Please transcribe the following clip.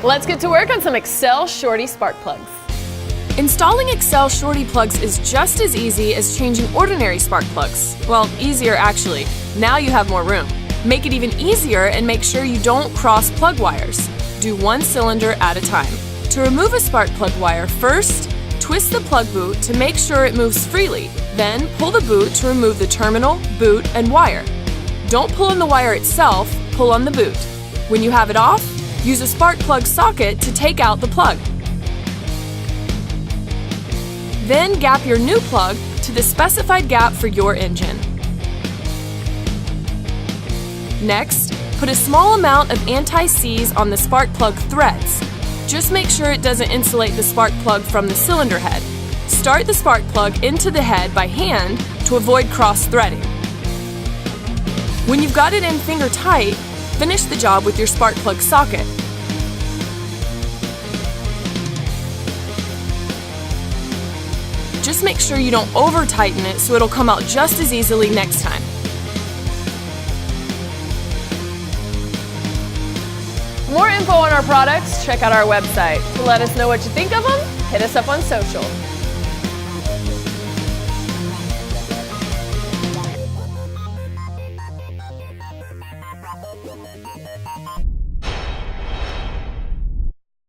Let's get to work on some ACCEL Shorty spark plugs. Installing ACCEL Shorty plugs is just as easy as changing ordinary spark plugs. Well, easier actually. Now you have more room. Make it even easier and make sure you don't cross plug wires. Do one cylinder at a time. To remove a spark plug wire, first, twist the plug boot to make sure it moves freely. Then, pull the boot to remove the terminal, boot, and wire. Don't pull on the wire itself, pull on the boot. When you have it off, use a spark plug socket to take out the plug. Then gap your new plug to the specified gap for your engine. Next, put a small amount of anti-seize on the spark plug threads. Just make sure it doesn't insulate the spark plug from the cylinder head. Start the spark plug into the head by hand to avoid cross-threading. When you've got it in finger tight, finish the job with your spark plug socket. Just make sure you don't over-tighten it so it'll come out just as easily next time. For more info on our products, check out our website. To let us know what you think of them, hit us up on social.